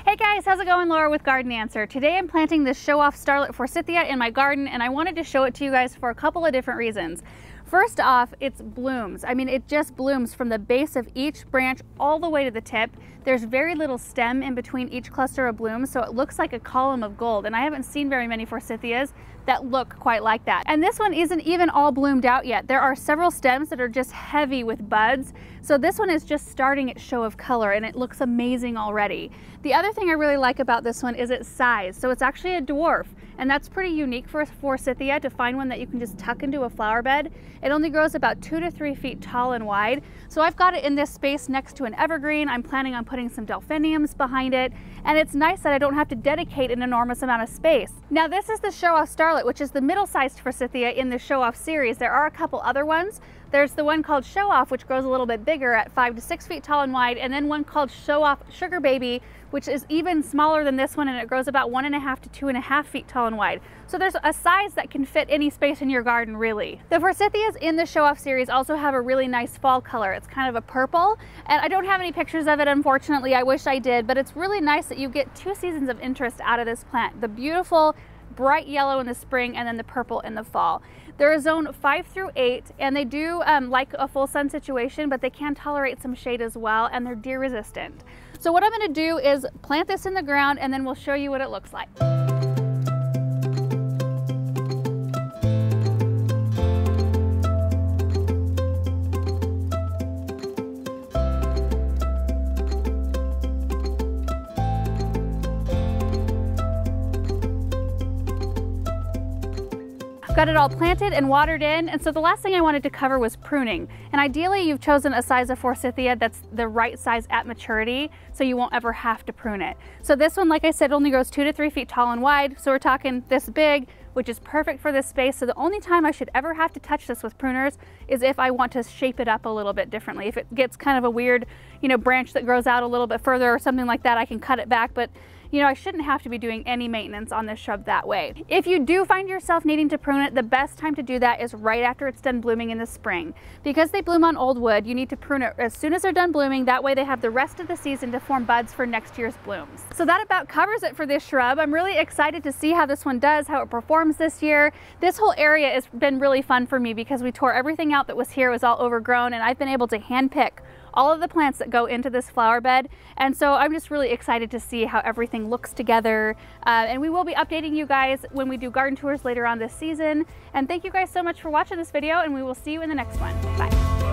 Hey guys, how's it going? Laura with Garden Answer. Today I'm planting this show-off Starlet Forsythia in my garden, and I wanted to show it to you guys for a couple of different reasons. First off, it's blooms. I mean, it just blooms from the base of each branch all the way to the tip. There's very little stem in between each cluster of blooms, so it looks like a column of gold, and I haven't seen very many Forsythias that look quite like that. And this one isn't even all bloomed out yet. There are several stems that are just heavy with buds, so this one is just starting its show of color, and it looks amazing already. The other thing I really like about this one is its size. So it's actually a dwarf, and that's pretty unique for a Forsythia to find one that you can just tuck into a flower bed. It only grows about 2 to 3 feet tall and wide. So I've got it in this space next to an evergreen. I'm planning on putting some delphiniums behind it, and it's nice that I don't have to dedicate an enormous amount of space. Now this is the show-off Starlet, which is the middle-sized Forsythia in the show-off series. There are a couple other ones. There's the one called Show-Off, which grows a little bit bigger at 5 to 6 feet tall and wide, and then one called Show-Off Sugar Baby, which is even smaller than this one, and it grows about 1.5 to 2.5 feet tall and wide. So there's a size that can fit any space in your garden, really. The Forsythias in the Show-Off series also have a really nice fall color. It's kind of a purple, and I don't have any pictures of it, unfortunately. I wish I did, but it's really nice that you get 2 seasons of interest out of this plant. The beautiful bright yellow in the spring, and then the purple in the fall. They're a zone 5 through 8, and they do like a full sun situation, but they can tolerate some shade as well, and they're deer resistant. So what I'm going to do is plant this in the ground, and then we'll show you what it looks like. Got it all planted and watered in, and so the last thing I wanted to cover was pruning. And ideally you've chosen a size of Forsythia that's the right size at maturity, so you won't ever have to prune it. So this one, like I said, only grows 2 to 3 feet tall and wide, so we're talking this big, which is perfect for this space. So the only time I should ever have to touch this with pruners is if I want to shape it up a little bit differently. If it gets kind of a weird, branch that grows out a little bit further or something like that, I can cut it back, but I shouldn't have to be doing any maintenance on this shrub that way. If you do find yourself needing to prune it, the best time to do that is right after it's done blooming in the spring. Because they bloom on old wood, you need to prune it as soon as they're done blooming. That way they have the rest of the season to form buds for next year's blooms. So that about covers it for this shrub. I'm really excited to see how this one does, how it performs this year. This whole area has been really fun for me because we tore everything out that was here. It was all overgrown, and I've been able to hand pick all of the plants that go into this flower bed, and so I'm just really excited to see how everything looks together, and we will be updating you guys when we do garden tours later on this season. And thank you guys so much for watching this video, and we will see you in the next one. Bye.